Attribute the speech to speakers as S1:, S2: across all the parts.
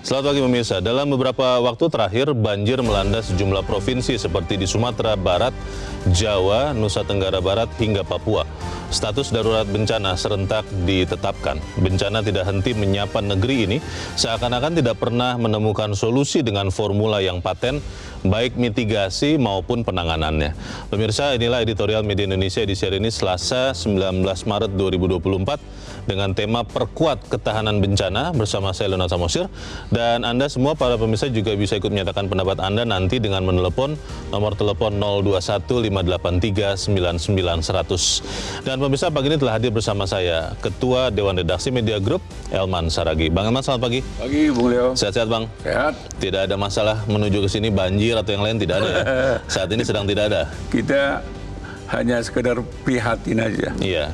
S1: Selamat pagi pemirsa. Dalam beberapa waktu terakhir, banjir melanda sejumlah provinsi seperti di Sumatera Barat, Jawa, Nusa Tenggara Barat, hingga Papua. Status darurat bencana serentak ditetapkan. Bencana tidak henti menyapa negeri ini, seakan-akan tidak pernah menemukan solusi dengan formula yang paten, baik mitigasi maupun penanganannya. Pemirsa, inilah editorial Media Indonesia edisi hari ini Selasa 19 Maret 2024 dengan tema Perkuat Ketahanan Bencana bersama saya Leonard Samosir. Dan Anda semua para pemirsa juga bisa ikut menyatakan pendapat Anda nanti dengan menelepon nomor telepon 021-583-99-100. Dan pemirsa, pagi ini telah hadir bersama saya Ketua Dewan Redaksi Media Group, Elman Saragih. Bang Elman, selamat pagi.
S2: Pagi, Bung Leo.
S1: Sehat-sehat, Bang?
S2: Sehat.
S1: Tidak ada masalah menuju ke sini banjir atau yang lain, tidak ada ya? Saat ini sedang tidak ada.
S2: Kita hanya sekedar prihatin aja.
S1: Iya.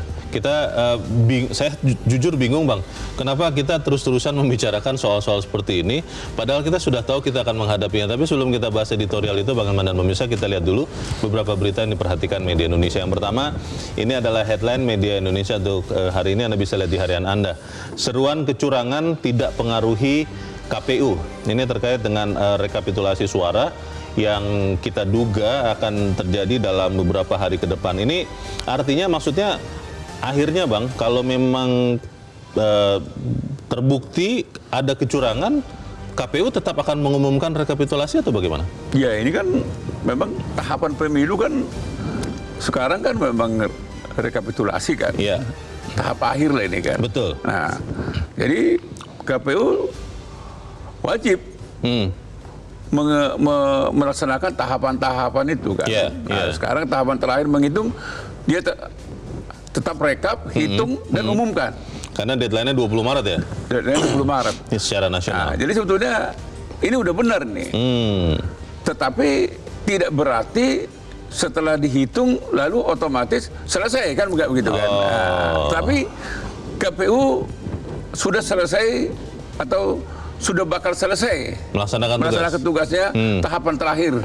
S1: Saya jujur bingung, Bang. Kenapa kita terus-terusan membicarakan soal-soal seperti ini, padahal kita sudah tahu kita akan menghadapinya. Tapi sebelum kita bahas editorial itu, Bang Elman dan pemirsa, kita lihat dulu beberapa berita yang diperhatikan Media Indonesia. Yang pertama, ini adalah headline Media Indonesia untuk hari ini. Anda bisa lihat di harian Anda. Seruan kecurangan tidak pengaruhi KPU. Ini terkait dengan rekapitulasi suara yang kita duga akan terjadi dalam beberapa hari ke depan. Ini artinya maksudnya akhirnya, Bang, kalau memang terbukti ada kecurangan, KPU tetap akan mengumumkan rekapitulasi atau bagaimana?
S2: Ya, ini kan memang tahapan pemilu kan sekarang kan memang rekapitulasi kan.
S1: Iya.
S2: Tahap akhir lah ini kan.
S1: Betul.
S2: Nah, jadi KPU wajib melaksanakan tahapan-tahapan itu kan.
S1: Yeah,
S2: Nah, sekarang tahapan terakhir menghitung, dia tetap rekap, hitung, dan umumkan.
S1: Karena deadline-nya 20 Maret ya?
S2: Deadline 20 Maret.
S1: Ini secara nasional.
S2: Nah, jadi sebetulnya ini udah benar nih. Tetapi tidak berarti setelah dihitung lalu otomatis selesai kan, enggak begitu kan. Nah, tapi KPU sudah selesai atau sudah bakal selesai melaksanakan tugasnya tahapan terakhir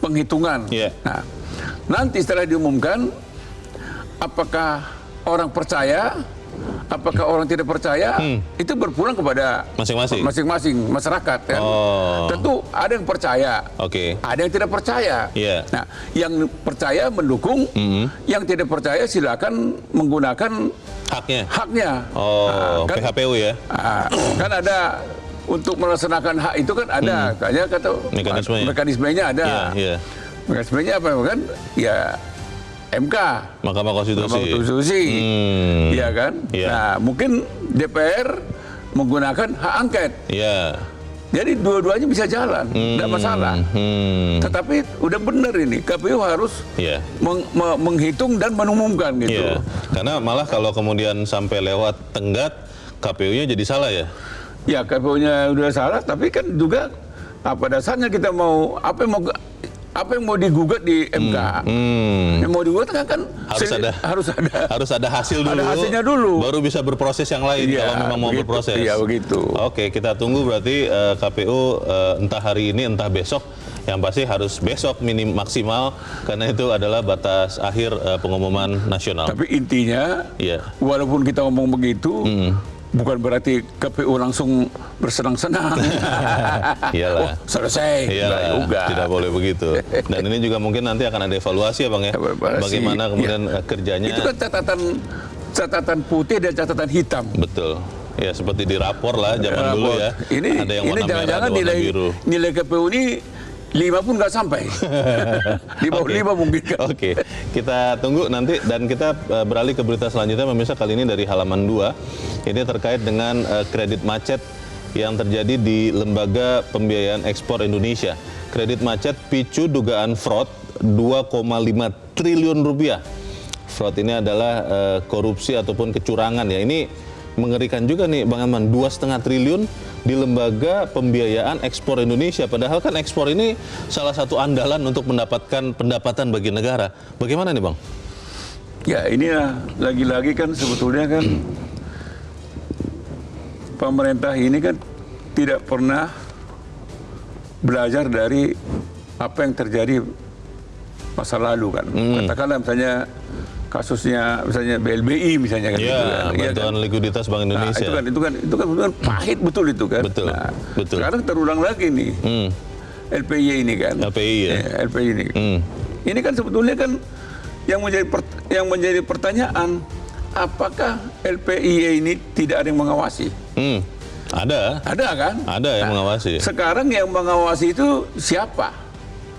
S2: penghitungan. Nah, nanti setelah diumumkan, apakah orang percaya, apakah orang tidak percaya, itu berpulang kepada masing-masing masyarakat kan. Tentu ada yang percaya, ada yang tidak percaya. Nah, yang percaya mendukung, yang tidak percaya silakan menggunakan haknya.
S1: Kan, PHPU ya.
S2: Kan ada untuk melaksanakan hak itu kan ada, kata mekanismenya ada. Mekanismenya apa kan? Ya MK,
S1: Mahkamah Konstitusi,
S2: iya kan? Nah, mungkin DPR menggunakan hak angket. Jadi dua-duanya bisa jalan, tidak masalah. Tetapi udah benar ini, KPU harus menghitung dan mengumumkan gitu.
S1: Karena malah kalau kemudian sampai lewat tenggat, KPU-nya jadi salah ya?
S2: Ya, KPU-nya udah salah, tapi kan juga pada dasarnya kita mau apa yang mau digugat di MK. Yang mau digugat kan harus ada hasil dulu. Ada hasilnya dulu.
S1: Baru bisa berproses yang lain kalau memang mau berproses.
S2: Iya, begitu.
S1: Oke, kita tunggu berarti KPU entah hari ini entah besok. Yang pasti harus besok maksimal karena itu adalah batas akhir pengumuman nasional.
S2: Tapi intinya walaupun kita ngomong begitu, bukan berarti KPU langsung bersenang-senang.
S1: Iyalah.
S2: Selesai.
S1: Iyalah, tidak boleh begitu. Dan ini juga mungkin nanti akan ada evaluasi ya, Bang ya. Bagaimana kemudian kerjanya.
S2: Itu kan catatan putih dan catatan hitam.
S1: Betul. Ya, seperti di rapor lah zaman dulu ya. Ada yang warna merah, ada warna biru.
S2: Nilai KPU ini 5 pun nggak sampai. 5 mungkin.
S1: Oke, kita tunggu nanti dan kita beralih ke berita selanjutnya. Pemirsa, kali ini dari halaman 2. Ini terkait dengan kredit macet yang terjadi di Lembaga Pembiayaan Ekspor Indonesia. Kredit macet picu dugaan fraud 2,5 triliun rupiah. Fraud ini adalah korupsi ataupun kecurangan ya. Ini mengerikan juga nih, Bang Elman, 2,5 triliun di Lembaga Pembiayaan Ekspor Indonesia. Padahal kan ekspor ini salah satu andalan untuk mendapatkan pendapatan bagi negara. Bagaimana nih, Bang?
S2: Ya, ini lagi-lagi kan sebetulnya kan pemerintah ini kan tidak pernah belajar dari apa yang terjadi masa lalu kan. Katakanlah misalnya kasusnya misalnya BLBI misalnya kan,
S1: Ya,
S2: gitu kan. Iya
S1: bantuan
S2: kan?
S1: likuiditas Bank
S2: Nah,
S1: Indonesia.
S2: itu kan pahit betul itu kan.
S1: Betul,
S2: Nah,
S1: betul.
S2: Sekarang terulang lagi nih LPI ini kan.
S1: LPI ya.
S2: LPI ini. Ini kan sebetulnya kan yang menjadi pertanyaan, apakah LPI ini tidak ada yang mengawasi?
S1: Ada.
S2: Ada kan?
S1: Ada yang mengawasi.
S2: Sekarang yang mengawasi itu siapa?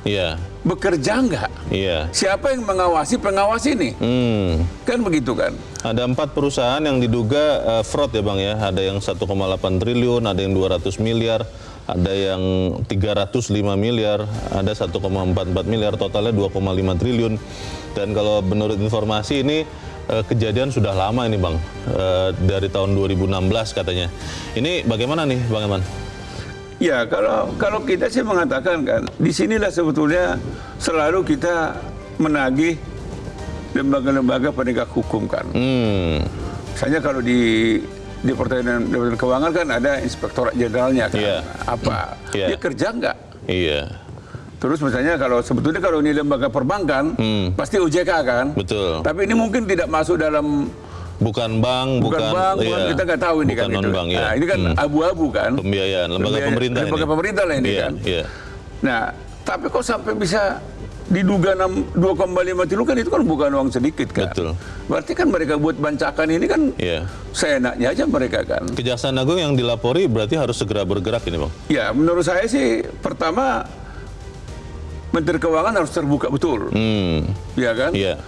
S1: Iya.
S2: Bekerja nggak?
S1: Iya.
S2: Siapa yang mengawasi pengawas ini? Kan begitu kan?
S1: Ada 4 perusahaan yang diduga fraud ya Bang ya. Ada yang 1,8 triliun, ada yang 200 miliar, ada yang 305 miliar, ada 1,44 miliar, totalnya 2,5 triliun. Dan kalau menurut informasi ini kejadian sudah lama ini Bang, dari tahun 2016 katanya. Ini bagaimana nih Bang Eman?
S2: Ya, kalau kita sih mengatakan kan, disinilah sebetulnya selalu kita menagih lembaga-lembaga penegak hukum kan. Misalnya kalau di Departemen Keuangan kan ada Inspektorat Jenderalnya kan.
S1: Iya.
S2: Apa?
S1: Iya.
S2: Dia kerja nggak?
S1: Iya.
S2: Terus misalnya sebetulnya kalau ini lembaga perbankan, pasti OJK kan.
S1: Betul.
S2: Tapi ini mungkin tidak masuk dalam
S1: Bukan bank,
S2: bukan bank,
S1: iya.
S2: kita nggak tahu ini
S1: Bukan
S2: kan. Gitu.
S1: non-bank, ya.
S2: Nah, ini kan abu-abu kan.
S1: Pembiayaan, lembaga pemerintah
S2: lembaga
S1: ini.
S2: pemerintah lah ini
S1: Iya,
S2: kan.
S1: iya.
S2: Nah, tapi kok sampai bisa diduga 2,5 triliun kan, itu kan bukan uang sedikit kan.
S1: Betul.
S2: Berarti kan mereka buat bancakan ini kan
S1: Iya.
S2: seenaknya aja mereka kan.
S1: Kejaksaan Agung yang dilapori berarti harus segera bergerak ini Bang.
S2: Ya, menurut saya sih pertama Menteri Keuangan harus terbuka betul. Ya kan?
S1: Iya.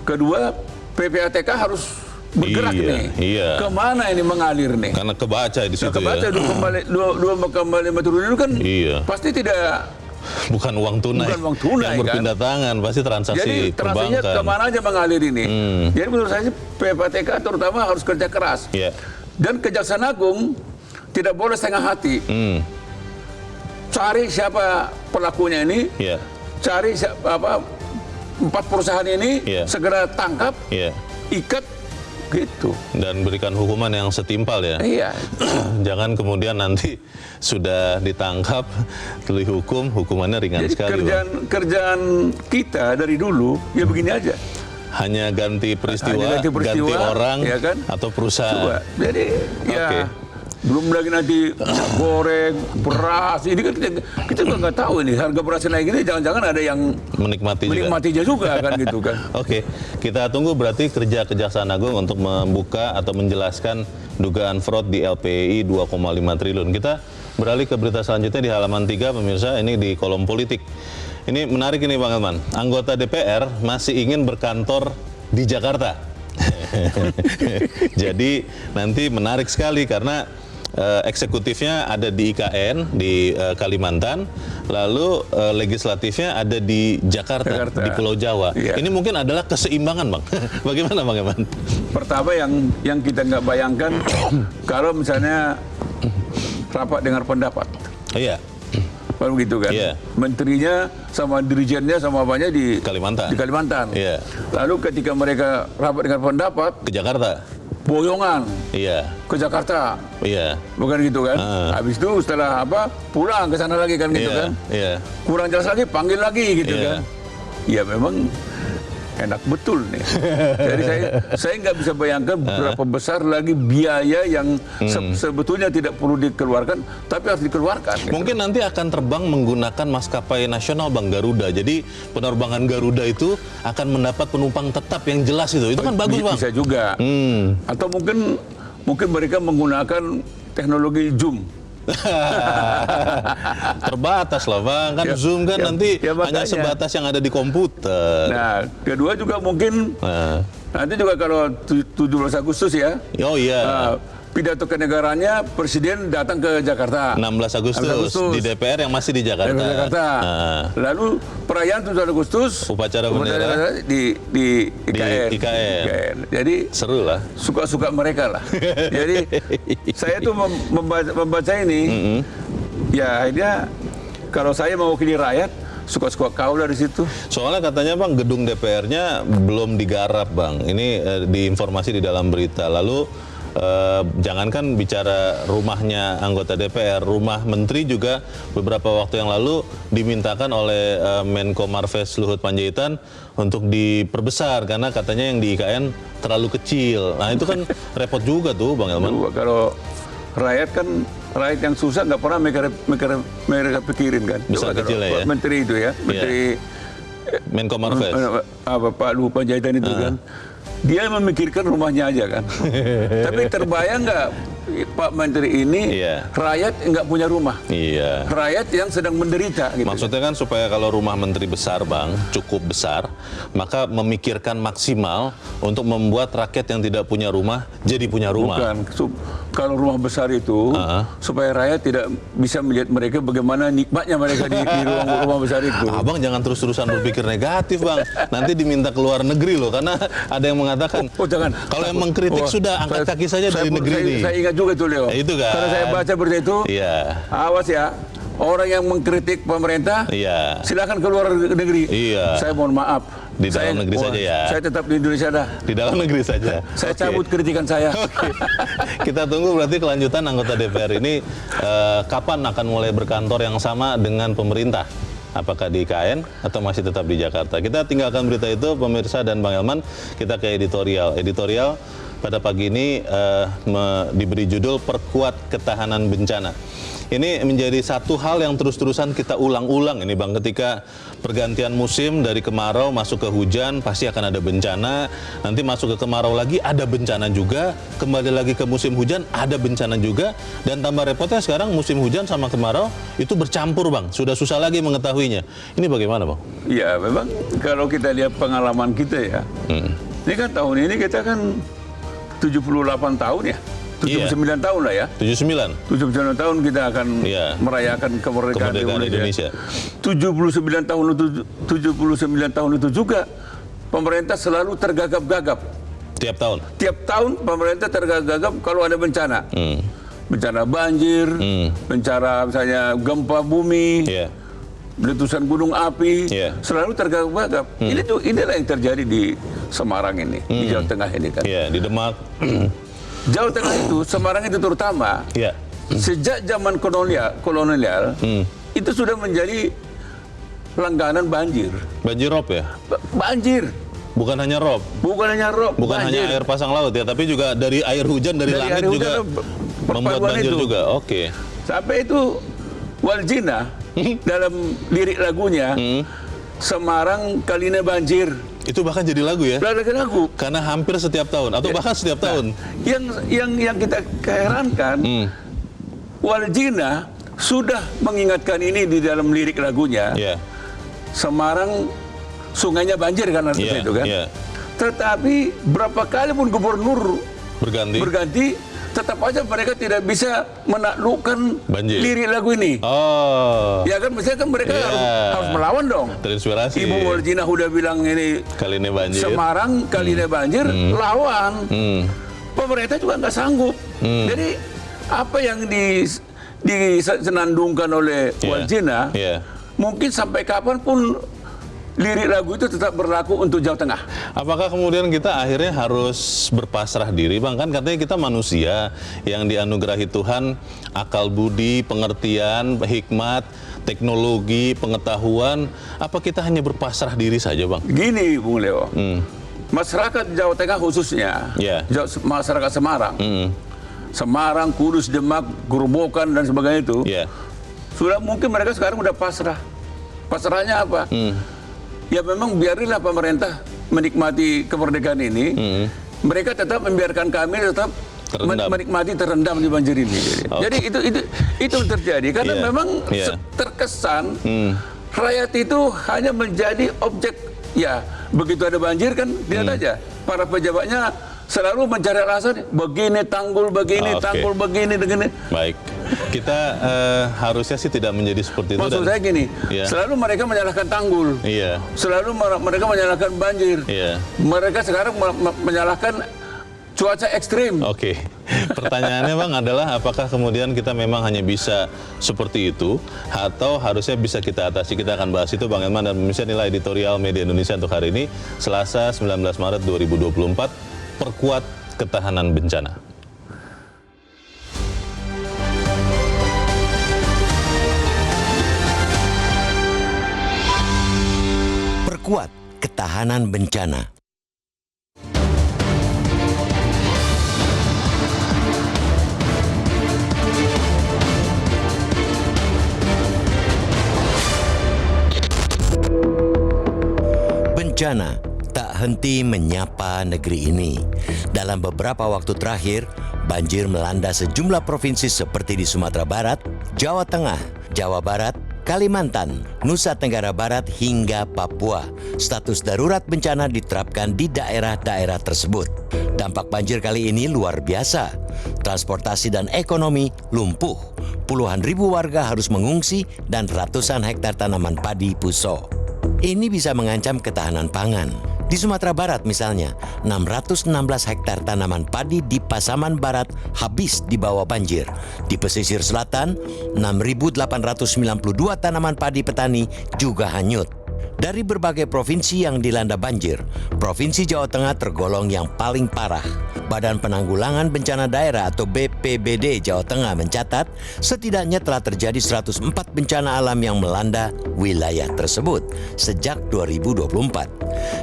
S2: Kedua, PPATK harus bergerak
S1: Iya,
S2: nih.
S1: iya.
S2: Kemana ini mengalir nih?
S1: Karena kebaca di situ
S2: Kebaca
S1: ya.
S2: 2,5 triliun itu kan
S1: Iya.
S2: pasti tidak,
S1: Bukan uang tunai.
S2: Bukan uang tunai,
S1: yang berpindah tangan, pasti transaksi
S2: jadi transaksinya
S1: perbankan.
S2: kemana aja mengalir ini. Jadi menurut saya sih PPATK terutama harus kerja keras.
S1: Iya.
S2: Dan Kejaksaan Agung tidak boleh setengah hati. Cari siapa pelakunya ini,
S1: Iya.
S2: cari 4 perusahaan ini,
S1: Iya.
S2: segera tangkap,
S1: Iya.
S2: ikat, gitu.
S1: Dan berikan hukuman yang setimpal ya.
S2: Iya.
S1: Jangan kemudian nanti sudah ditangkap, dihukum, hukumannya ringan
S2: Jadi
S1: sekali. Bang.
S2: kerjaan kita dari dulu ya begini aja.
S1: Hanya ganti peristiwa,
S2: Hanya ganti peristiwa,
S1: ganti orang,
S2: ya kan?
S1: atau perusahaan.
S2: Coba. Jadi ya
S1: Oke.
S2: belum lagi nanti minyak goreng, beras. Ini kan kita juga nggak tahu ini harga beras naik ini, jangan-jangan ada yang menikmatinya juga kan gitu kan.
S1: Oke, kita tunggu berarti kerja Kejaksaan Agung untuk membuka atau menjelaskan dugaan fraud di LPI 2,5 triliun. Kita beralih ke berita selanjutnya di halaman 3, pemirsa, ini di kolom politik. Ini menarik ini Bang Elman, anggota DPR masih ingin berkantor di Jakarta. Jadi nanti menarik sekali karena eksekutifnya ada di IKN di Kalimantan, lalu legislatifnya ada di Jakarta, di Pulau Jawa.
S2: Iya.
S1: Ini mungkin adalah keseimbangan Bang. Bagaimana Bang Eman?
S2: Pertama yang kita nggak bayangkan kalau misalnya rapat dengar pendapat.
S1: Iya.
S2: Kalau begitu kan,
S1: Iya.
S2: menterinya sama dirijennya sama apanya di
S1: Kalimantan.
S2: Di Kalimantan.
S1: Iya.
S2: Lalu ketika mereka rapat dengan pendapat,
S1: Ke Jakarta.
S2: boyongan
S1: Iya.
S2: ke Jakarta,
S1: Iya.
S2: bukan gitu kan? Habis itu setelah pulang ke sana lagi kan gitu
S1: Iya.
S2: kan?
S1: Iya.
S2: Kurang jelas lagi, panggil lagi gitu
S1: Iya.
S2: kan? Ya memang enak betul nih. Jadi saya nggak bisa bayangkan berapa besar lagi biaya yang sebetulnya tidak perlu dikeluarkan, tapi harus dikeluarkan. Gitu.
S1: Mungkin nanti akan terbang menggunakan maskapai nasional Bang, Garuda. Jadi penerbangan Garuda itu akan mendapat penumpang tetap yang jelas itu. Itu kan bagus Bang.
S2: Bisa juga. Atau mungkin mereka menggunakan teknologi Zoom.
S1: Terbatas lah Bang, kan Zoom kan nanti hanya
S2: makanya.
S1: sebatas yang ada di komputer.
S2: Nah, kedua juga mungkin nanti juga kalau 17 Agustus ya.
S1: Oh iya.
S2: Pidato kenegaranya Presiden datang ke Jakarta.
S1: 16 Agustus di DPR yang masih di Jakarta.
S2: Lalu perayaan 17 Agustus
S1: Upacara bendera
S2: di IKN.
S1: IKN.
S2: Jadi
S1: Seru lah.
S2: suka-suka mereka lah. Jadi saya tuh membaca ini, ya akhirnya kalau saya mewakili rakyat, suka-suka kau dari situ.
S1: Soalnya katanya Bang, gedung DPR-nya belum digarap Bang. Ini di informasi di dalam berita. Lalu Jangankan bicara rumahnya anggota DPR, rumah menteri juga beberapa waktu yang lalu dimintakan oleh Menko Marves Luhut Panjaitan untuk diperbesar karena katanya yang di IKN terlalu kecil. Nah itu kan repot juga tuh Bang Elman.
S2: Kalau rakyat yang susah nggak pernah mereka pikirin kan.
S1: Besar kecil ya.
S2: Menteri itu ya, Menteri
S1: Menko Marves.
S2: Pak Luhut Panjaitan itu kan. Dia memikirkan rumahnya aja kan. Tapi terbayang nggak Pak Menteri ini rakyat nggak punya rumah.
S1: Iya.
S2: Rakyat yang sedang menderita. Gitu.
S1: Maksudnya kan supaya kalau rumah menteri besar Bang, cukup besar, maka memikirkan maksimal untuk membuat rakyat yang tidak punya rumah jadi punya rumah.
S2: Bukan. Kalau rumah besar itu supaya rakyat tidak bisa melihat mereka bagaimana nikmatnya mereka di rumah besar itu.
S1: Abang jangan terus-terusan berpikir negatif Bang. Nanti diminta ke luar negeri loh, karena ada yang mengatakan
S2: jangan.
S1: Kalau yang mengkritik sudah angkat kaki saja dari negeri ini.
S2: Saya ingat juga itu Leo.
S1: Itu kan.
S2: Karena saya baca berita itu.
S1: Iya.
S2: Awas ya. Orang yang mengkritik pemerintah, silakan keluar negeri.
S1: Iya.
S2: Saya mohon maaf.
S1: Di dalam negeri saja ya.
S2: Saya tetap di Indonesia dah.
S1: Di dalam negeri saja.
S2: Saya cabut kritikan saya.
S1: Kita tunggu berarti kelanjutan anggota DPR ini kapan akan mulai berkantor yang sama dengan pemerintah. Apakah di IKN atau masih tetap di Jakarta? Kita tinggalkan berita itu, pemirsa dan Bang Elman. Kita ke editorial. Editorial pada pagi ini diberi judul Perkuat Ketahanan Bencana. Ini menjadi satu hal yang terus-terusan kita ulang-ulang ini Bang, ketika pergantian musim dari kemarau masuk ke hujan pasti akan ada bencana, nanti masuk ke kemarau lagi ada bencana juga, kembali lagi ke musim hujan ada bencana juga, dan tambah repotnya sekarang musim hujan sama kemarau itu bercampur Bang, sudah susah lagi mengetahuinya. Ini bagaimana Bang?
S2: Ya memang kalau kita lihat pengalaman kita ya, ini kan tahun ini kita kan 78 tahun ya. 79 tahun lah ya. 79 tahun kita akan merayakan kemerdekaan Indonesia. 79 tahun itu juga pemerintah selalu tergagap-gagap.
S1: Tiap tahun.
S2: Tiap tahun pemerintah tergagap-gagap kalau ada bencana. Bencana banjir, bencana misalnya gempa bumi, letusan gunung api, selalu tergagap-gagap. Inilah yang terjadi di Semarang ini, di Jawa Tengah ini kan.
S1: Di Demak.
S2: Jawa Tengah itu, Semarang itu terutama, sejak zaman kolonial itu sudah menjadi langganan banjir.
S1: Banjir rob ya?
S2: Banjir.
S1: Bukan hanya rob?
S2: Bukan hanya rob,
S1: bukan
S2: banjir.
S1: Hanya air pasang laut ya, tapi juga dari air hujan, dari langit juga membuat banjir itu juga. Oke.
S2: Sampai itu Waljina dalam lirik lagunya, Semarang kali ini banjir.
S1: Itu bahkan jadi lagu ya?
S2: Lagu.
S1: Karena hampir setiap tahun atau bahkan setiap tahun.
S2: Yang kita keherankan, Waljina sudah mengingatkan ini di dalam lirik lagunya. Semarang sungainya banjir kan artinya itu kan. Tetapi berapa kali pun gubernur berganti, tetap aja mereka tidak bisa menaklukkan lirik lagu ini. Ya kan, mestinya kan mereka harus melawan dong.
S1: Terinspirasi.
S2: Ibu Waljina udah bilang ini
S1: kali ini banjir.
S2: Semarang kali ini banjir, lawan. Pemerintah juga nggak sanggup. Jadi apa yang disenandungkan oleh Waljina, mungkin sampai kapanpun lirik lagu itu tetap berlaku untuk Jawa Tengah.
S1: Apakah kemudian kita akhirnya harus berpasrah diri Bang? Kan katanya kita manusia yang dianugerahi Tuhan akal budi, pengertian, hikmat, teknologi, pengetahuan. Apa kita hanya berpasrah diri saja Bang?
S2: Gini Bung Leo, masyarakat Jawa Tengah khususnya, masyarakat Semarang, Semarang, Kudus, Demak, Gerobokan dan sebagainya itu, sudah mungkin mereka sekarang udah pasrah. Pasrahnya apa? Ya memang biarlah pemerintah menikmati kemerdekaan ini, mereka tetap membiarkan kami tetap menikmati terendam di banjir ini. Jadi itu terjadi karena memang terkesan rakyat itu hanya menjadi objek. Ya begitu ada banjir kan lihat aja para pejabatnya selalu mencari alasan begini tanggul begini, tanggul begini.
S1: Baik, kita harusnya sih tidak menjadi seperti itu.
S2: Maksud saya gini, selalu mereka menyalahkan tanggul, selalu mereka menyalahkan banjir, mereka sekarang menyalahkan cuaca ekstrim.
S1: Pertanyaannya Bang adalah apakah kemudian kita memang hanya bisa seperti itu atau harusnya bisa kita atasi? Kita akan bahas itu Bang Elman dan pemirsa. Nilai editorial Media Indonesia untuk hari ini Selasa 19 Maret 2024, perkuat ketahanan bencana.
S3: Perkuat ketahanan bencana. Bencana tak henti menyapa negeri ini. Dalam beberapa waktu terakhir, banjir melanda sejumlah provinsi seperti di Sumatera Barat, Jawa Tengah, Jawa Barat, Kalimantan, Nusa Tenggara Barat hingga Papua. Status darurat bencana diterapkan di daerah-daerah tersebut. Dampak banjir kali ini luar biasa. Transportasi dan ekonomi lumpuh. Puluhan ribu warga harus mengungsi dan ratusan hektar tanaman padi busuk. Ini bisa mengancam ketahanan pangan. Di Sumatera Barat misalnya, 616 hektar tanaman padi di Pasaman Barat habis dibawa banjir. Di pesisir selatan, 6.892 tanaman padi petani juga hanyut. Dari berbagai provinsi yang dilanda banjir, Provinsi Jawa Tengah tergolong yang paling parah. Badan Penanggulangan Bencana Daerah atau BPBD Jawa Tengah mencatat setidaknya telah terjadi 104 bencana alam yang melanda wilayah tersebut sejak 2024.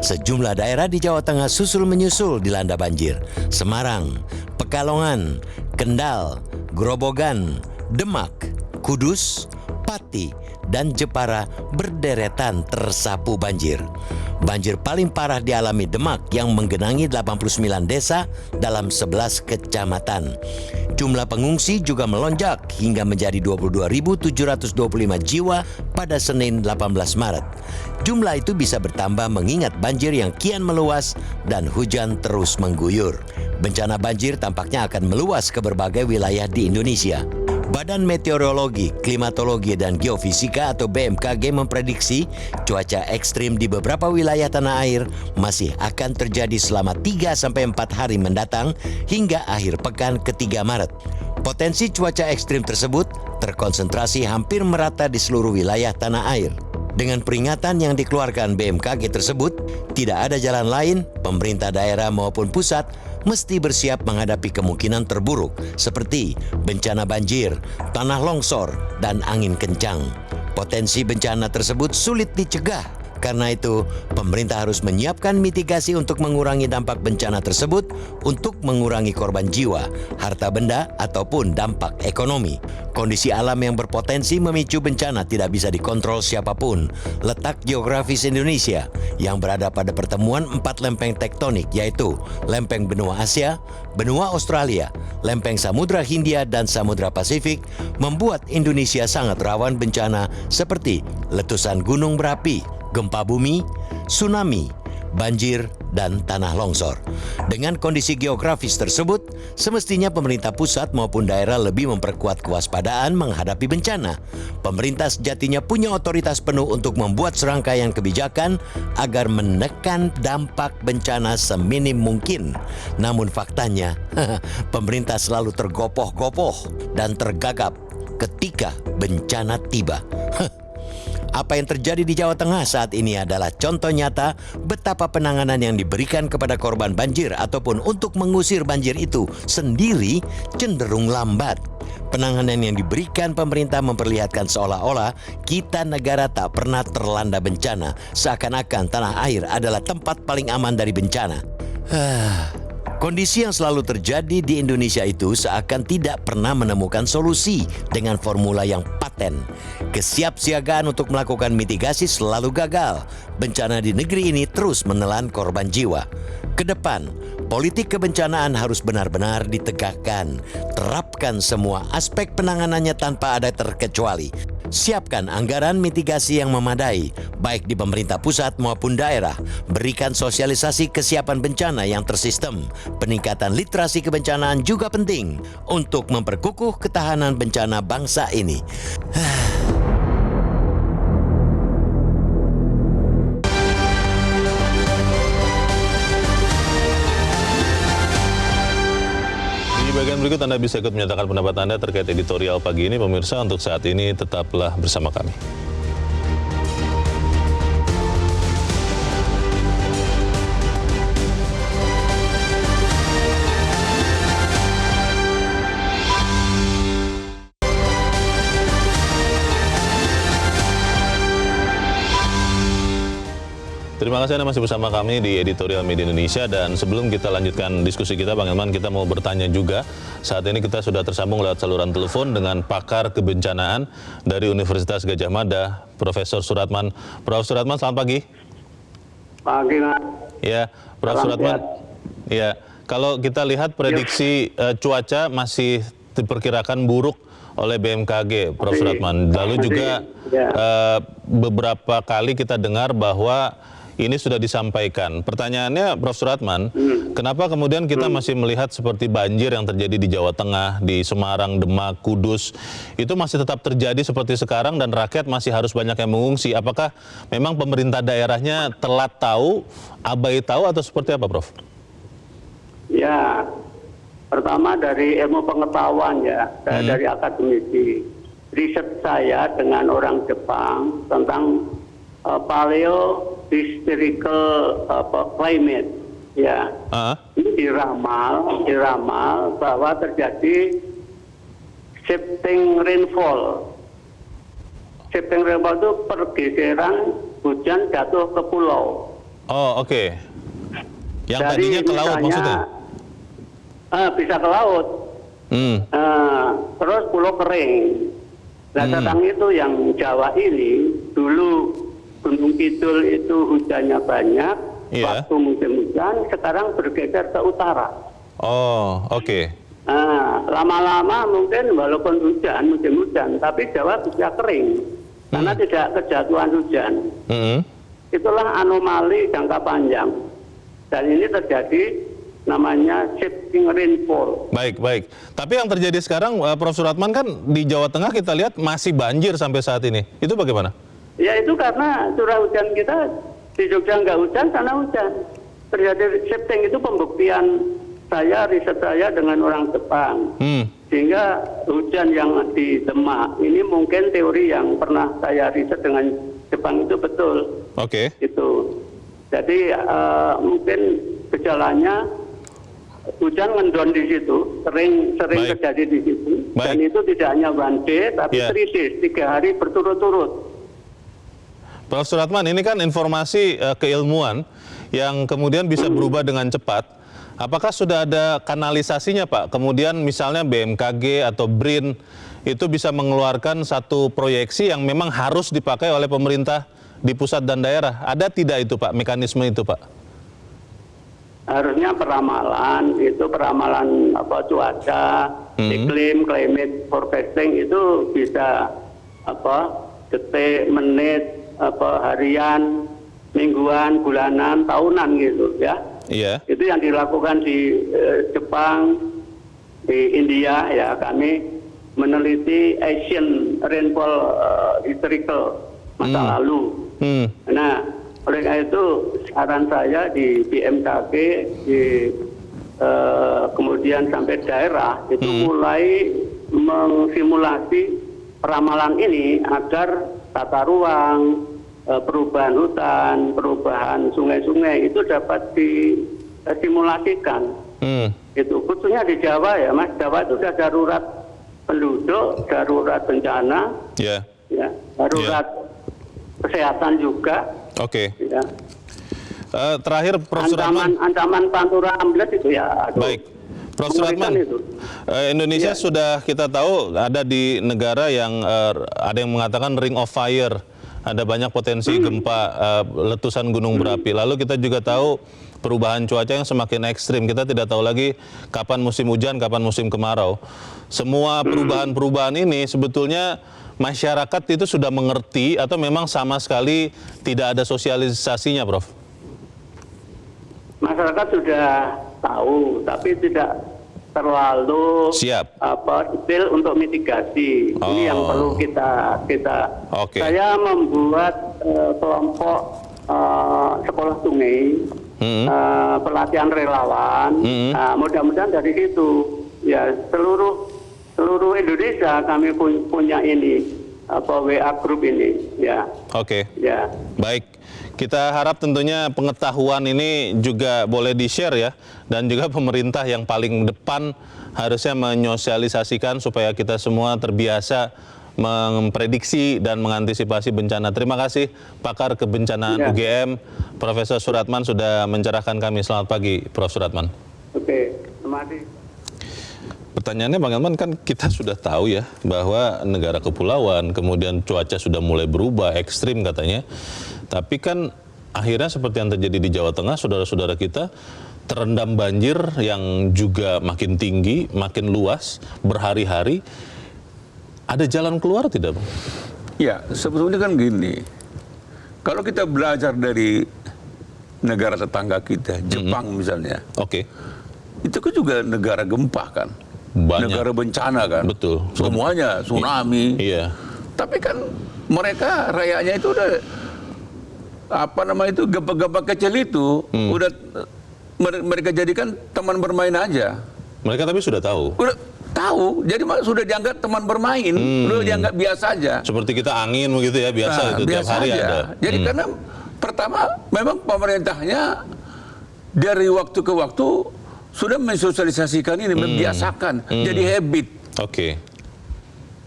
S3: Sejumlah daerah di Jawa Tengah susul-menyusul dilanda banjir. Semarang, Pekalongan, Kendal, Grobogan, Demak, Kudus, Pati, dan Jepara berderetan tersapu banjir. Banjir paling parah dialami Demak yang menggenangi 89 desa dalam 11 kecamatan. Jumlah pengungsi juga melonjak hingga menjadi 22.725 jiwa pada Senin 18 Maret. Jumlah itu bisa bertambah mengingat banjir yang kian meluas dan hujan terus mengguyur. Bencana banjir tampaknya akan meluas ke berbagai wilayah di Indonesia. Badan Meteorologi, Klimatologi, dan Geofisika atau BMKG memprediksi cuaca ekstrim di beberapa wilayah tanah air masih akan terjadi selama 3-4 hari mendatang hingga akhir pekan ke-3 Maret. Potensi cuaca ekstrim tersebut terkonsentrasi hampir merata di seluruh wilayah tanah air. Dengan peringatan yang dikeluarkan BMKG tersebut, tidak ada jalan lain pemerintah daerah maupun pusat mesti bersiap menghadapi kemungkinan terburuk seperti bencana banjir, tanah longsor, dan angin kencang. Potensi bencana tersebut sulit dicegah. Karena itu, pemerintah harus menyiapkan mitigasi untuk mengurangi dampak bencana tersebut untuk mengurangi korban jiwa, harta benda, ataupun dampak ekonomi. Kondisi alam yang berpotensi memicu bencana tidak bisa dikontrol siapapun. Letak geografis Indonesia yang berada pada pertemuan 4 lempeng tektonik yaitu lempeng benua Asia, benua Australia, lempeng Samudra Hindia, dan Samudra Pasifik membuat Indonesia sangat rawan bencana seperti letusan gunung berapi, gempa bumi, tsunami, banjir, dan tanah longsor. Dengan kondisi geografis tersebut, semestinya pemerintah pusat maupun daerah lebih memperkuat kewaspadaan menghadapi bencana. Pemerintah sejatinya punya otoritas penuh untuk membuat serangkaian kebijakan agar menekan dampak bencana seminim mungkin. Namun faktanya, pemerintah selalu tergopoh-gopoh dan tergagap ketika bencana tiba. Apa yang terjadi di Jawa Tengah saat ini adalah contoh nyata betapa penanganan yang diberikan kepada korban banjir ataupun untuk mengusir banjir itu sendiri cenderung lambat. Penanganan yang diberikan pemerintah memperlihatkan seolah-olah kita negara tak pernah terlanda bencana, seakan-akan tanah air adalah tempat paling aman dari bencana. Kondisi yang selalu terjadi di Indonesia itu seakan tidak pernah menemukan solusi dengan formula yang paten. Kesiapsiagaan untuk melakukan mitigasi selalu gagal. Bencana di negeri ini terus menelan korban jiwa. Kedepan, politik kebencanaan harus benar-benar ditegakkan. Terapkan semua aspek penanganannya tanpa ada terkecuali. Siapkan anggaran mitigasi yang memadai, baik di pemerintah pusat maupun daerah. Berikan sosialisasi kesiapan bencana yang tersistem. Peningkatan literasi kebencanaan juga penting untuk memperkukuh ketahanan bencana bangsa ini.
S1: Di bagian berikut Anda bisa ikut menyatakan pendapat Anda terkait editorial pagi ini. Pemirsa, untuk saat ini tetaplah bersama kami. kasih Anda masih bersama kami di Editorial Media Indonesia, dan sebelum kita lanjutkan diskusi kita, Bang Hilman, kita mau bertanya juga. Saat ini kita sudah tersambung lewat saluran telepon dengan pakar kebencanaan dari Universitas Gadjah Mada, Profesor Suratman. Prof. Suratman, selamat pagi.
S4: Pagi, Mas.
S1: Ya, Prof. Suratman. Ya, kalau kita lihat prediksi cuaca masih diperkirakan buruk oleh BMKG, Prof. Suratman. Lalu juga beberapa kali kita dengar bahwa ini sudah disampaikan. Pertanyaannya, Prof. Suratman, kenapa kemudian kita masih melihat seperti banjir yang terjadi di Jawa Tengah, di Semarang, Demak, Kudus, itu masih tetap terjadi seperti sekarang dan rakyat masih harus banyak yang mengungsi? Apakah memang pemerintah daerahnya telat tahu, abai tahu, atau seperti apa, Prof?
S4: Ya, pertama dari ilmu pengetahuan ya, saya dari akademisi. Riset saya dengan orang Jepang tentang paleo historical climate, ya. Ini diramal bahwa terjadi shifting rainfall. Shifting rainfall itu pergeseran hujan jatuh ke pulau.
S1: Oh, oke. Yang
S4: Dari
S1: tadinya ke laut maksudnya?
S4: Bisa ke laut. Terus pulau kering. Nah, sekarang itu yang Jawa ini dulu Gunung Kidul itu hujannya banyak, waktu musim hujan, sekarang bergeser ke utara.
S1: Oh, oke.
S4: Lama-lama mungkin walaupun hujan, musim hujan, tapi Jawa bisa kering karena tidak kejatuhan hujan. Itulah anomali jangka panjang. Dan ini terjadi namanya shifting rainfall.
S1: Baik, baik. Tapi yang terjadi sekarang, Prof. Suratman, kan di Jawa Tengah kita lihat masih banjir sampai saat ini. Itu bagaimana?
S4: Ya itu karena curah hujan kita di Jogja nggak hujan, sana hujan. Terjadi shifting, itu pembuktian saya, riset saya dengan orang Jepang. Sehingga hujan yang di Demak, ini mungkin teori yang pernah saya riset dengan Jepang itu betul.
S1: Oke.
S4: Itu. Jadi mungkin gejalanya hujan ngendon di situ, sering terjadi di situ. Dan itu tidak hanya one day, tapi 3 days, 3 hari berturut-turut.
S1: Prof. Suratman, ini kan informasi keilmuan yang kemudian bisa berubah dengan cepat. Apakah sudah ada kanalisasinya, Pak? Kemudian misalnya BMKG atau BRIN itu bisa mengeluarkan satu proyeksi yang memang harus dipakai oleh pemerintah di pusat dan daerah. Ada tidak itu, Pak, mekanisme itu, Pak?
S4: Harusnya peramalan cuaca, iklim, climate forecasting itu bisa detik, menit, harian, mingguan, bulanan, tahunan gitu ya. Iya. Itu yang dilakukan di Jepang, di India ya. Kami meneliti Asian rainfall historical masa lalu. Nah, oleh karena itu saran saya di BMKG, kemudian sampai daerah itu mulai mengsimulasi peramalan ini agar tata ruang, perubahan hutan, perubahan sungai-sungai itu dapat disimulasikan. Itu khususnya di Jawa ya, Mas. Jawa itu sudah darurat penduduk, darurat bencana, ya, darurat kesehatan juga. Oke. Ya.
S1: Terakhir, Prof. Suratman.
S4: Ancaman Pantura ambles itu ya.
S1: Baik. Prof. Suratman, Indonesia sudah kita tahu ada di negara yang ada yang mengatakan ring of fire. Ada banyak potensi gempa, letusan gunung berapi. Lalu kita juga tahu perubahan cuaca yang semakin ekstrim. Kita tidak tahu lagi kapan musim hujan, kapan musim kemarau. Semua perubahan-perubahan ini sebetulnya masyarakat itu sudah mengerti atau memang sama sekali tidak ada sosialisasinya, Prof?
S4: Masyarakat sudah tahu, tapi tidak terlalu detail untuk mitigasi. Ini yang perlu kita. Saya membuat kelompok sekolah sungai, pelatihan relawan. Mudah-mudahan dari situ ya seluruh Indonesia kami punya ini WA group ini ya. Oke. Ya.
S1: Baik. Kita harap tentunya pengetahuan ini juga boleh di-share ya, dan juga pemerintah yang paling depan harusnya menyosialisasikan supaya kita semua terbiasa memprediksi dan mengantisipasi bencana. Terima kasih pakar kebencanaan UGM, Profesor Suratman sudah mencerahkan kami. Selamat pagi, Prof. Suratman.
S4: Oke, terima kasih.
S1: Pertanyaannya Bang Elman, kan kita sudah tahu ya bahwa negara kepulauan, kemudian cuaca sudah mulai berubah, ekstrim katanya. Tapi kan akhirnya seperti yang terjadi di Jawa Tengah, saudara-saudara kita terendam banjir yang juga makin tinggi, makin luas, berhari-hari. Ada jalan keluar tidak, Bang?
S2: Ya, sebetulnya kan gini. Kalau kita belajar dari negara tetangga kita, Jepang misalnya.
S1: Oke.
S2: Itu kan juga negara gempa kan.
S1: Banyak.
S2: Negara bencana kan.
S1: Betul.
S2: Semuanya, tsunami.
S1: Iya.
S2: Tapi kan mereka rakyatnya itu udah gempa-gempa kecil itu udah mereka jadikan teman bermain aja.
S1: Mereka tapi sudah tahu.
S2: Udah tahu, jadi sudah dianggap teman bermain, udah dianggap biasa aja.
S1: Seperti kita angin begitu ya, biasa itu tiap
S2: biasa
S1: hari
S2: aja.
S1: ada.
S2: Jadi karena pertama memang pemerintahnya dari waktu ke waktu sudah mensosialisasikan ini, membiasakan, jadi habit.
S1: Oke.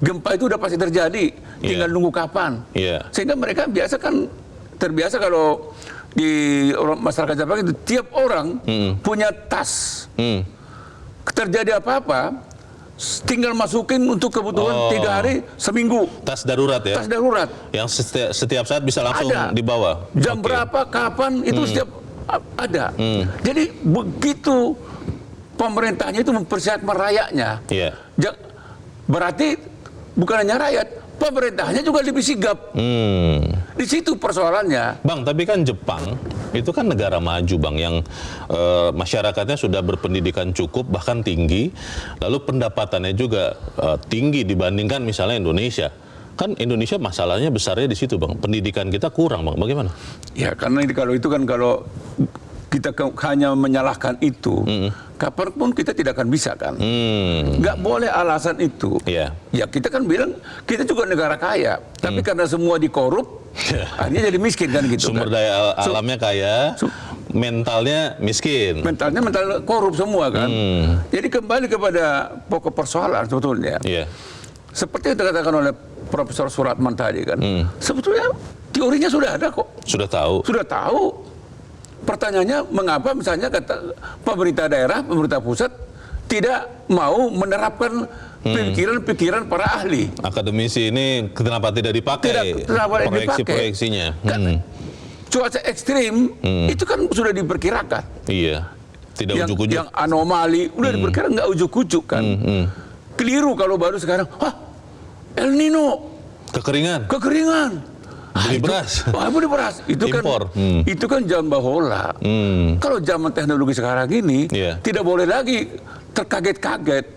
S2: Gempa itu udah pasti terjadi, tinggal nunggu kapan. Sehingga mereka terbiasa kalau di masyarakat Jepang itu tiap orang punya tas. Terjadi apa-apa, tinggal masukin untuk kebutuhan 3 hari, seminggu.
S1: Tas darurat ya?
S2: Tas darurat.
S1: Yang setiap saat bisa langsung dibawa?
S2: Jam berapa, kapan, itu setiap ada. Jadi begitu pemerintahnya itu mempersiapkan rakyatnya. Berarti bukan hanya rakyat, pemerintahnya juga lebih sigap. Di situ persoalannya.
S1: Bang, tapi kan Jepang itu kan negara maju, Bang, yang masyarakatnya sudah berpendidikan cukup, bahkan tinggi, lalu pendapatannya juga tinggi dibandingkan misalnya Indonesia. Kan Indonesia masalahnya besarnya di situ, Bang. Pendidikan kita kurang, Bang. Bagaimana?
S2: Ya, karena kalau kita hanya menyalahkan itu, kapanpun kita tidak akan bisa kan. Nggak boleh alasan itu. Ya kita kan bilang, kita juga negara kaya. Tapi karena semua dikorup, akhirnya jadi miskin kan gitu.
S1: Sumber daya alamnya kaya, mentalnya miskin.
S2: Mental korup semua kan. Jadi kembali kepada pokok persoalan sebetulnya. Seperti yang dikatakan oleh Profesor Suratman tadi kan. Sebetulnya teorinya sudah ada kok.
S1: Sudah tahu.
S2: Sudah tahu. Pertanyaannya, mengapa misalnya kata pemerintah daerah, pemerintah pusat tidak mau menerapkan pikiran-pikiran para ahli?
S1: Akademisi ini kenapa tidak dipakai proyeksi-proyeksinya?
S2: Kan cuaca ekstrim itu kan sudah diperkirakan.
S1: Iya, tidak ujuk-ujuk.
S2: Yang anomali udah diperkirakan, nggak ujuk-ujuk kan. Keliru kalau baru sekarang, El Nino.
S1: Kekeringan. Beli beras.
S2: Beli beras. Itu
S1: impor.
S2: Itu kan zaman bahola. Kalau zaman teknologi sekarang ini tidak boleh lagi terkaget-kaget.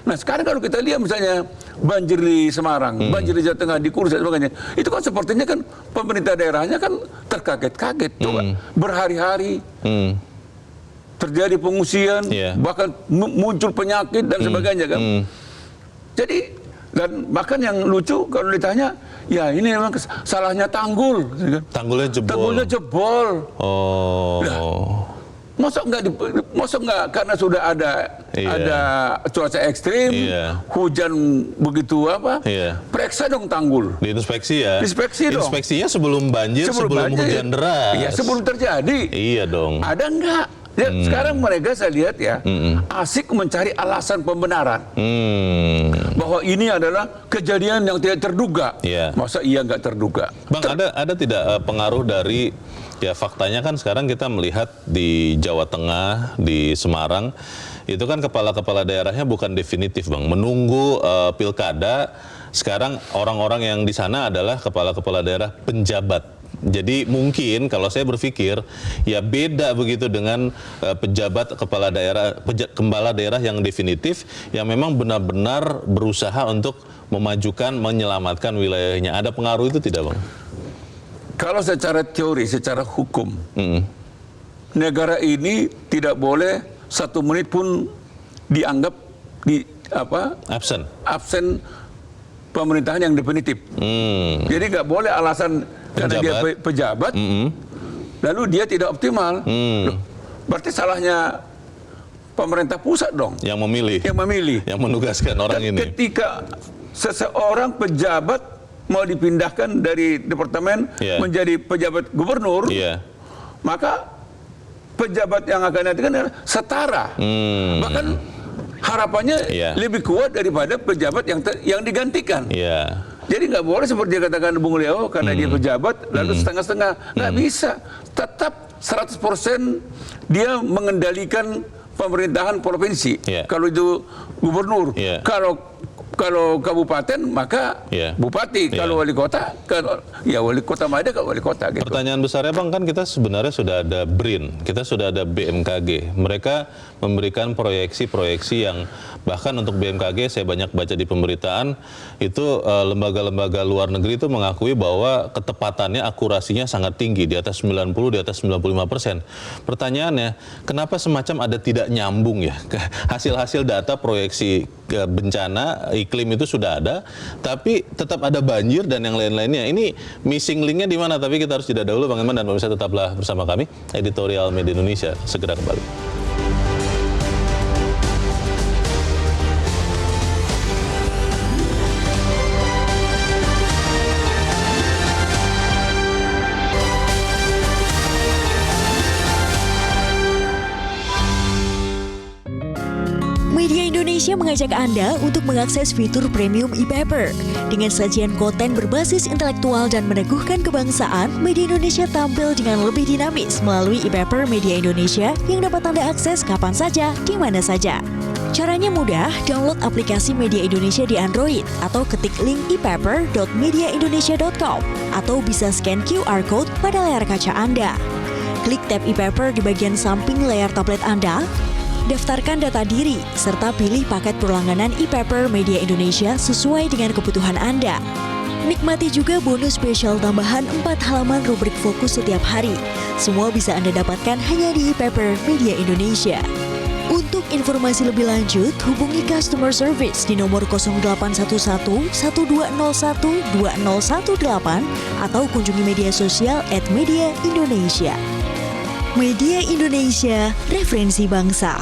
S2: Nah sekarang kalau kita lihat misalnya banjir di Semarang, banjir di Jawa Tengah, di Kudus dan sebagainya, itu kan sepertinya kan pemerintah daerahnya kan terkaget-kaget. Coba berhari-hari terjadi pengungsian, bahkan muncul penyakit dan sebagainya kan. Jadi dan bahkan yang lucu kalau ditanya, ya ini memang salahnya tanggul.
S1: Tanggulnya jebol.
S2: Tanggulnya jebol. Nah, masa nggak karena sudah ada cuaca ekstrim, hujan begitu periksa dong tanggul.
S1: Diinspeksi ya.
S2: Inspeksi dong.
S1: Inspeksinya sebelum banjir, sebelum hujan deras.
S2: Iya, sebelum terjadi.
S1: Iya dong.
S2: Ada nggak? Ya, sekarang mereka saya lihat ya asik mencari alasan pembenaran bahwa ini adalah kejadian yang tidak terduga. Masa iya nggak terduga?
S1: Bang, ada tidak pengaruh dari faktanya kan sekarang kita melihat di Jawa Tengah, di Semarang itu kan kepala-kepala daerahnya bukan definitif, Bang. Menunggu pilkada. Sekarang orang-orang yang di sana adalah kepala-kepala daerah penjabat. Jadi mungkin kalau saya berpikir ya beda begitu dengan pejabat kepala daerah yang definitif yang memang benar-benar berusaha untuk memajukan, menyelamatkan wilayahnya. Ada pengaruh itu tidak, Bang?
S2: Kalau secara teori, secara hukum, negara ini tidak boleh 1 menit pun dianggap absen pemerintahan yang definitif. Jadi nggak boleh alasan karena dia pejabat, lalu dia tidak optimal. Berarti salahnya pemerintah pusat dong.
S1: Yang memilih. Yang menugaskan orang ini.
S2: Ketika seseorang pejabat mau dipindahkan dari departemen menjadi pejabat gubernur, maka pejabat yang akan digantikan adalah setara. Bahkan harapannya lebih kuat daripada pejabat yang digantikan. Jadi nggak boleh seperti yang katakan Bung Leo, karena dia pejabat lalu setengah-setengah. Nggak bisa. Tetap 100% dia mengendalikan pemerintahan provinsi. Kalau itu gubernur, kalau kabupaten maka bupati, kalau wali kota, wali kota Madya ke wali kota. Gitu.
S1: Pertanyaan besarnya Bang, kan kita sebenarnya sudah ada BRIN, kita sudah ada BMKG. Mereka memberikan proyeksi-proyeksi yang bahkan untuk BMKG saya banyak baca di pemberitaan itu lembaga-lembaga luar negeri itu mengakui bahwa ketepatannya, akurasinya sangat tinggi, di atas 90, di atas 95%. Pertanyaannya, kenapa semacam ada tidak nyambung ya hasil-hasil data proyeksi bencana iklim itu sudah ada, tapi tetap ada banjir dan yang lain-lainnya. Ini missing linknya di mana? Tapi kita harus jeda dahulu, Bang Elman dan pemirsa, tetaplah bersama kami. Editorial Media Indonesia segera kembali.
S5: Media Indonesia mengajak Anda untuk mengakses fitur premium e-paper. Dengan sajian konten berbasis intelektual dan meneguhkan kebangsaan, Media Indonesia tampil dengan lebih dinamis melalui e-paper Media Indonesia yang dapat Anda akses kapan saja, di mana saja. Caranya mudah, download aplikasi Media Indonesia di Android atau ketik link e-paper.mediaindonesia.com atau bisa scan QR Code pada layar kaca Anda. Klik tab e-paper di bagian samping layar tablet Anda, daftarkan data diri, serta pilih paket perlangganan e-paper Media Indonesia sesuai dengan kebutuhan Anda. Nikmati juga bonus spesial tambahan 4 halaman rubrik fokus setiap hari. Semua bisa Anda dapatkan hanya di e-paper Media Indonesia. Untuk informasi lebih lanjut, hubungi customer service di nomor 0811 1201 2018 atau kunjungi media sosial @mediaindonesia. Media Indonesia, referensi bangsa.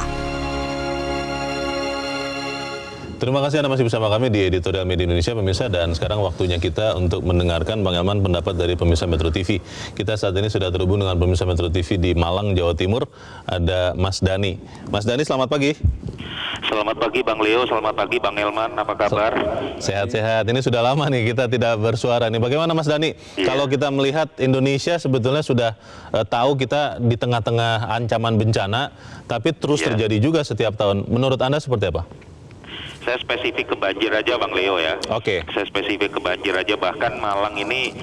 S1: Terima kasih Anda masih bersama kami di Editorial Media Indonesia, pemirsa, dan sekarang waktunya kita untuk mendengarkan Bang Elman pendapat dari pemirsa Metro TV. Kita saat ini sudah terhubung dengan pemirsa Metro TV di Malang, Jawa Timur. Ada Mas Dani. Mas Dani, selamat pagi.
S6: Selamat pagi Bang Leo, selamat pagi Bang Elman, apa kabar?
S1: Sehat-sehat. Ini sudah lama nih kita tidak bersuara nih. Bagaimana Mas Dani? Kalau kita melihat Indonesia sebetulnya sudah tahu kita di tengah-tengah ancaman bencana, tapi terus terjadi juga setiap tahun. Menurut Anda seperti apa?
S6: Saya spesifik ke banjir aja Bang Leo ya.
S1: Oke.
S6: Saya spesifik ke banjir aja, bahkan Malang ini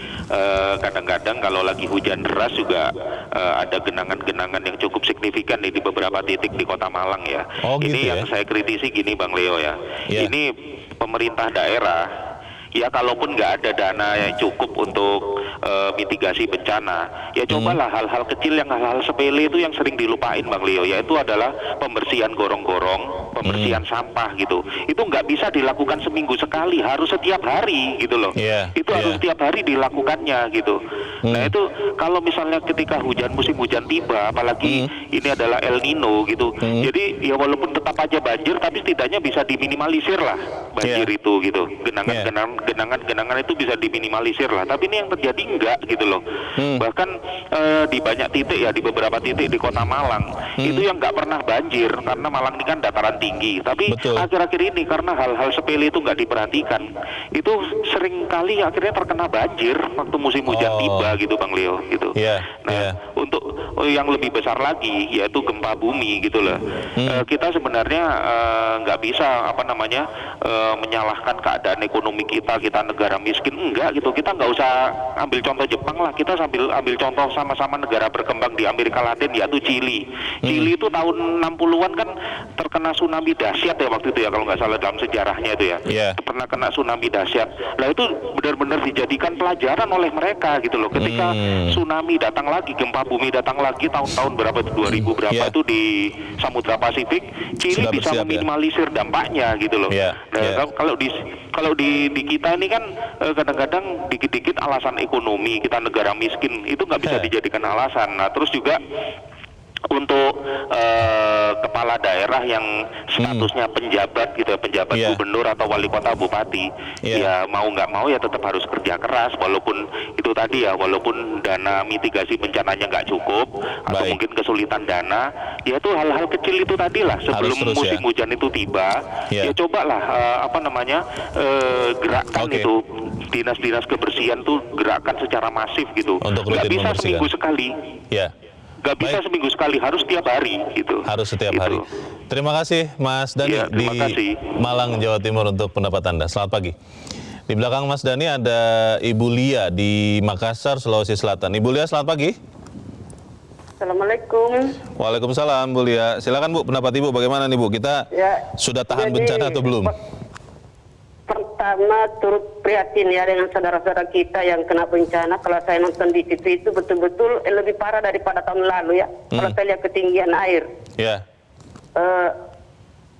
S6: kadang-kadang kalau lagi hujan deras juga ada genangan-genangan yang cukup signifikan nih di beberapa titik di Kota Malang ya.
S1: Oh, gitu
S6: ini
S1: ya?
S6: yang saya kritisi gini Bang Leo ya. Ini pemerintah daerah ya, kalaupun nggak ada dana yang cukup untuk mitigasi bencana, ya cobalah hal-hal kecil, yang hal-hal sepele itu yang sering dilupain Bang Leo, yaitu adalah pembersihan gorong-gorong, pembersihan sampah gitu. Itu nggak bisa dilakukan seminggu sekali, harus setiap hari gitu loh. Itu harus setiap hari dilakukannya gitu. Nah itu kalau misalnya ketika musim hujan tiba, apalagi ini adalah El Nino gitu, jadi ya walaupun tetap aja banjir, tapi setidaknya bisa diminimalisir lah banjir itu gitu. Genangan itu bisa diminimalisir lah. Tapi ini yang terjadi enggak gitu loh. Bahkan di banyak titik ya, di beberapa titik di Kota Malang itu yang nggak pernah banjir, karena Malang ini kan dataran tinggi. Tapi akhir-akhir ini karena hal-hal sepele itu nggak diperhatikan, itu sering kali akhirnya terkena banjir waktu musim hujan tiba gitu Bang Leo gitu. Untuk yang lebih besar lagi yaitu gempa bumi gitu loh. Kita sebenarnya nggak bisa menyalahkan keadaan ekonomi kita negara miskin, enggak gitu. Kita nggak usah ambil contoh Jepang lah, kita sambil ambil contoh sama-sama negara berkembang di Amerika Latin, yaitu Chili. Chili itu tahun 60-an kan terkena tsunami dahsyat ya waktu itu ya, kalau nggak salah dalam sejarahnya itu ya. Pernah kena tsunami dahsyat. Nah itu benar-benar dijadikan pelajaran oleh mereka gitu loh. Ketika tsunami datang lagi, gempa bumi datang lagi tahun-tahun berapa itu, 2000 berapa itu di Samudra Pasifik, Chili bisa meminimalisir dampaknya gitu loh. Kalau di kita ini kan kadang-kadang dikit-dikit alasan ekonomi, kita negara miskin, itu nggak bisa dijadikan alasan. Nah terus juga untuk kepala kepala daerah yang statusnya penjabat gitu ya, penjabat gubernur atau wali kota bupati, ya mau nggak mau ya tetap harus kerja keras, walaupun itu tadi ya, walaupun dana mitigasi bencananya nggak cukup atau mungkin kesulitan dana, ya itu hal-hal kecil itu tadi lah sebelum musim hujan itu tiba, ya cobalah gerakkan itu dinas-dinas kebersihan tuh gerakan secara masif gitu, nggak bisa seminggu sekali. Gak bisa seminggu sekali, harus setiap hari gitu.
S1: Harus setiap hari. Terima kasih Mas Dani di Malang, Jawa Timur untuk pendapat Anda. Selamat pagi. Di belakang Mas Dani ada Ibu Lia di Makassar, Sulawesi Selatan. Ibu Lia, selamat pagi.
S7: Assalamualaikum.
S1: Waalaikumsalam Bu Lia. Silakan Bu, pendapat Ibu bagaimana nih Bu? Kita sudah tahan bencana atau belum?
S7: Pertama turut prihatin ya dengan saudara-saudara kita yang kena bencana. Kalau saya nonton di TV itu betul-betul lebih parah daripada tahun lalu ya. Kalau saya lihat ketinggian air.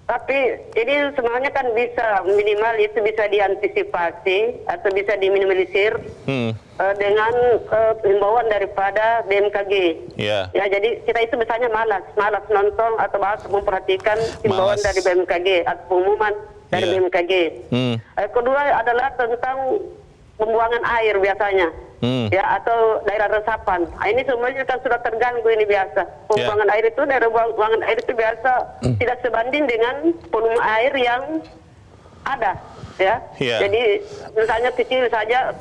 S7: Tapi ini sebenarnya kan bisa minimal itu bisa diantisipasi atau bisa diminimalisir dengan himbauan daripada BMKG. Ya, jadi kita itu misalnya malas nonton atau memperhatikan himbauan dari BMKG atau pengumuman dari BMKG. Kedua adalah tentang pembuangan air biasanya, ya, atau daerah resapan. Ini semuanya kan sudah terganggu ini biasa. Pembuangan air itu, daerah buangan air itu biasa tidak sebanding dengan volume air yang ada, ya. Jadi misalnya kecil saja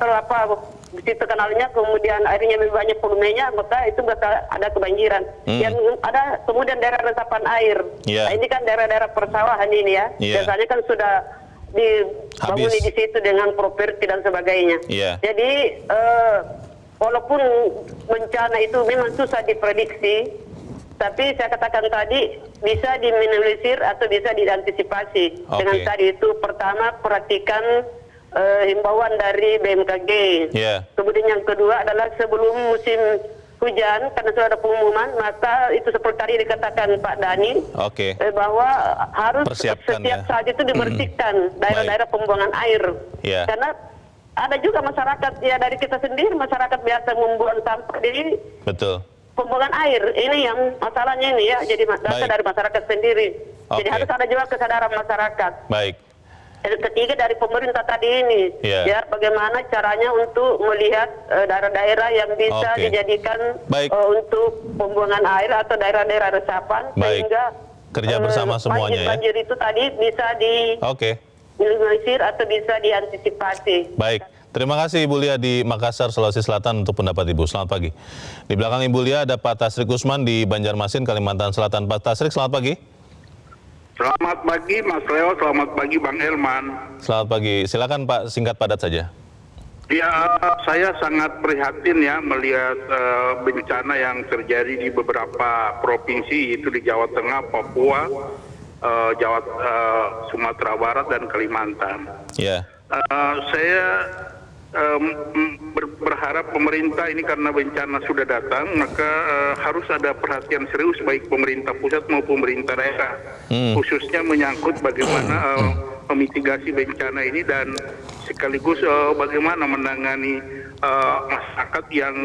S7: di situ kanalnya, kemudian airnya lebih banyak volumenya, maka itu bakal ada kebanjiran. Yang ada kemudian daerah resapan air. Nah, ini kan daerah-daerah persawahan ini ya. Biasanya kan sudah dibangun di situ dengan properti dan sebagainya. Jadi walaupun bencana itu memang susah diprediksi, tapi saya katakan tadi bisa diminimalisir atau bisa diantisipasi. Dengan tadi itu pertama perhatikan himbauan dari BMKG. Kemudian yang kedua adalah sebelum musim hujan, karena sudah ada pengumuman, maka itu seperti tadi dikatakan Pak Dani, bahwa harus setiap saat itu dibersihkan daerah-daerah pembuangan air. Karena ada juga masyarakat ya dari kita sendiri, masyarakat biasa membuang sampah di pembuangan air. Ini yang masalahnya ini ya, jadi data dari masyarakat sendiri. Jadi harus ada juga kesadaran masyarakat. Ketiga dari pemerintah tadi ini, ya bagaimana caranya untuk melihat daerah-daerah yang bisa dijadikan untuk pembuangan air atau daerah-daerah resapan, sehingga
S1: kerja bersama semuanya
S7: banjir itu tadi bisa diminimalisir atau bisa diantisipasi.
S1: Terima kasih Ibu Lia di Makassar, Sulawesi Selatan untuk pendapat Ibu. Selamat pagi. Di belakang Ibu Lia ada Pak Tasrik Usman di Banjarmasin, Kalimantan Selatan. Pak Tasrik, selamat pagi.
S8: Selamat pagi Mas Leo, selamat pagi Bang Elman.
S1: Selamat pagi, silakan Pak, singkat padat saja.
S8: Ya, saya sangat prihatin ya melihat bencana yang terjadi di beberapa provinsi, itu di Jawa Tengah, Papua, Sumatera Barat dan Kalimantan. Saya berharap pemerintah ini, karena bencana sudah datang, maka harus ada perhatian serius baik pemerintah pusat maupun pemerintah daerah, khususnya menyangkut bagaimana memitigasi bencana ini dan sekaligus bagaimana menangani masyarakat yang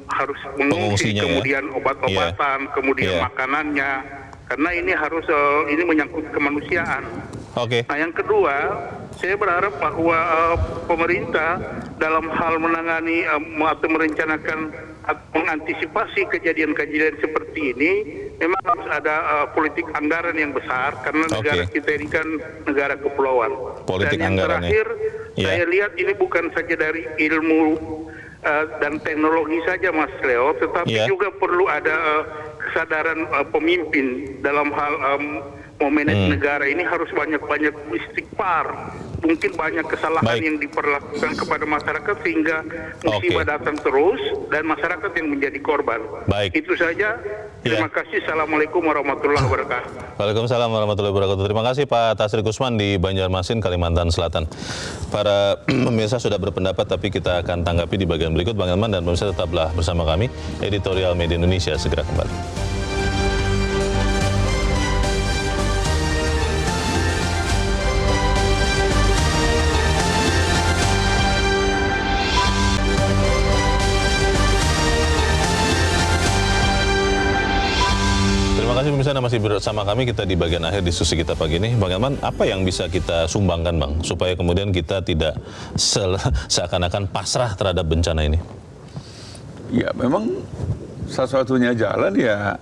S8: harus mengungsi, kemudian obat-obatan, kemudian makanannya, karena ini harus ini menyangkut kemanusiaan. Nah, yang kedua, saya berharap bahwa pemerintah dalam hal menangani atau merencanakan atau mengantisipasi kejadian-kejadian seperti ini memang harus ada politik anggaran yang besar, karena negara kita ini kan negara kepulauan. Dan yang terakhir, saya lihat ini bukan saja dari ilmu dan teknologi saja Mas Leo, tetapi juga perlu ada kesadaran pemimpin dalam hal memanage negara ini. Harus banyak-banyak istighfar, mungkin banyak kesalahan yang diperlakukan kepada masyarakat sehingga musibah datang terus dan masyarakat yang menjadi korban. Itu saja. Terima kasih. Assalamualaikum warahmatullahi wabarakatuh.
S1: Waalaikumsalam warahmatullahi wabarakatuh. Terima kasih Pak Tasrik Usman di Banjarmasin, Kalimantan Selatan. Para pemirsa sudah berpendapat, tapi kita akan tanggapi di bagian berikut. Bang Elman dan pemirsa tetaplah bersama kami. Editorial Media Indonesia segera kembali. Terima kasih pemirsa Pemirsa, Anda masih bersama kami, kita di bagian akhir diskusi kita pagi ini. Bang Elman, apa yang bisa kita sumbangkan, Bang, supaya kemudian kita tidak seakan-akan pasrah terhadap bencana ini?
S2: Ya, memang satu-satunya jalan ya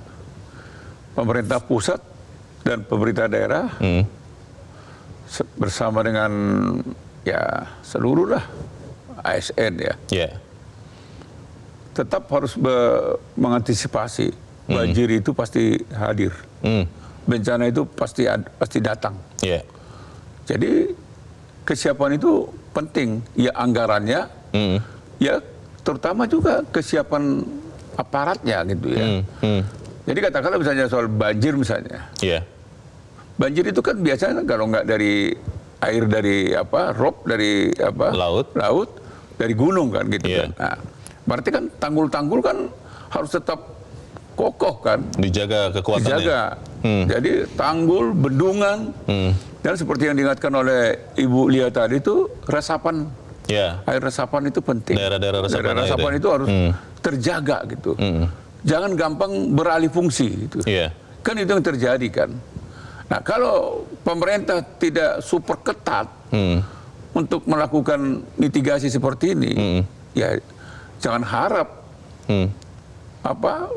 S2: pemerintah pusat dan pemerintah daerah bersama dengan ya seluruh lah ASN ya. Tetap harus mengantisipasi. Banjir itu pasti hadir, bencana itu pasti datang. Jadi kesiapan itu penting, ya anggarannya, ya terutama juga kesiapan aparatnya gitu ya. Jadi katakanlah misalnya soal banjir misalnya, banjir itu kan biasanya kalau nggak dari air dari rob dari laut, dari gunung kan gitu kan. Nah, berarti kan tanggul-tanggul kan harus tetap kokoh kan,
S1: dijaga kekuatannya.
S2: Dijaga. Jadi tanggul, bendungan, dan seperti yang diingatkan oleh Ibu Lia tadi itu resapan, air resapan itu penting.
S1: Daerah-daerah resapan
S2: itu harus terjaga gitu. Jangan gampang beralih fungsi gitu. Kan itu yang terjadi kan. Nah kalau pemerintah tidak super ketat untuk melakukan mitigasi seperti ini, ya jangan harap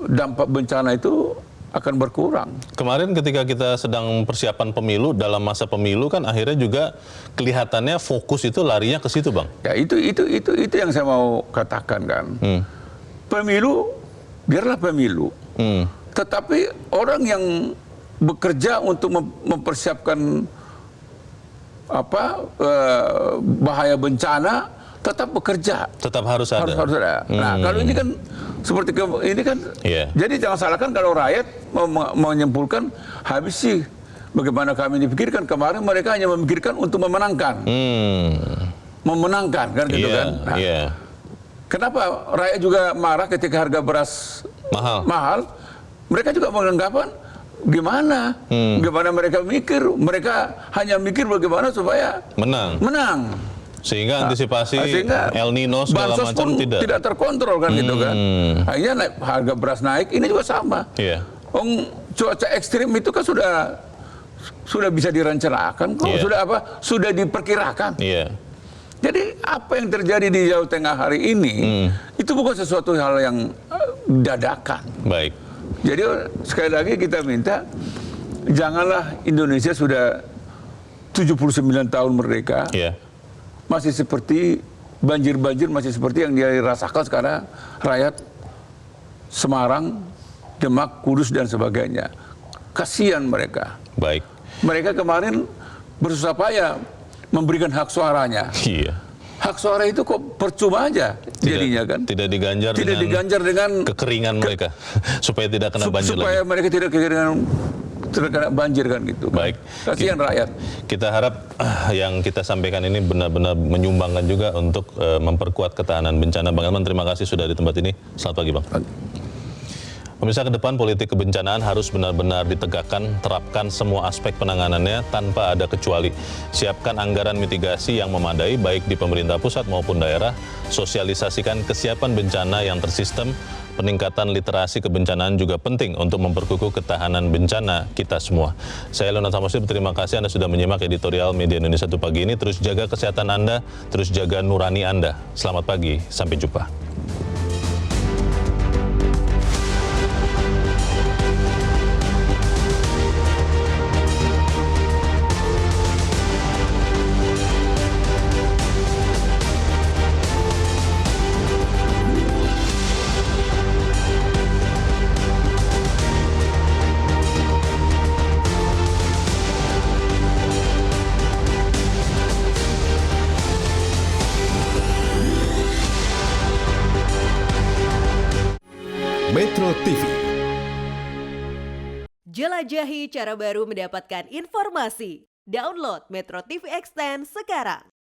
S2: dampak bencana itu akan berkurang.
S1: Kemarin ketika kita sedang persiapan pemilu, dalam masa pemilu kan akhirnya juga kelihatannya fokus itu larinya ke situ, Bang.
S2: Ya itu yang saya mau katakan kan. Pemilu biarlah pemilu. Tetapi orang yang bekerja untuk mempersiapkan bahaya bencana tetap bekerja,
S1: tetap harus ada.
S2: Harus ada. Nah, kalau ini kan seperti ini kan, jadi jangan salahkan kalau rakyat menyimpulkan habis sih bagaimana kami dipikirkan kemarin mereka hanya memikirkan untuk memenangkan, memenangkan kan gitu kan. Nah, kenapa rakyat juga marah ketika harga beras mahal? Mereka juga menganggapan gimana mereka mikir, mereka hanya mikir bagaimana supaya menang.
S1: Sehingga antisipasi El Nino segala macam
S2: tidak terkontrol kan gitu kan. Akhirnya harga beras naik, ini juga sama. Cuaca ekstrim itu kan sudah bisa direncanakan kok, sudah diperkirakan. Jadi apa yang terjadi di Jawa Tengah hari ini itu bukan sesuatu hal yang dadakan.
S1: Baik.
S2: Jadi sekali lagi kita minta janganlah Indonesia sudah 79 tahun merdeka. Masih seperti banjir-banjir masih seperti yang dirasakan sekarang rakyat Semarang, Demak, Kudus dan sebagainya. Kasihan mereka.
S1: Baik.
S2: Mereka kemarin bersusah payah memberikan hak suaranya. Hak suara itu kok percuma aja jadinya kan?
S1: Tidak diganjar dengan kekeringan mereka supaya tidak kena banjir
S2: supaya mereka tidak terkena banjir kan gitu.
S1: Baik.
S2: Kasihan rakyat.
S1: Kita harap yang kita sampaikan ini benar-benar menyumbangkan juga untuk memperkuat ketahanan bencana. Bang Elman, terima kasih sudah di tempat ini. Selamat pagi, Bang. Pemirsa, ke depan politik kebencanaan harus benar-benar ditegakkan, terapkan semua aspek penanganannya tanpa ada kecuali. Siapkan anggaran mitigasi yang memadai baik di pemerintah pusat maupun daerah, sosialisasikan kesiapan bencana yang tersistem, peningkatan literasi kebencanaan juga penting untuk memperkukuh ketahanan bencana kita semua. Saya Leonard Samosir, berterima kasih Anda sudah menyimak editorial Media Indonesia 1 pagi ini. Terus jaga kesehatan Anda, terus jaga nurani Anda. Selamat pagi, sampai jumpa.
S9: Metro TV.
S10: Jelajahi cara baru mendapatkan informasi. Download Metro TV Extend sekarang.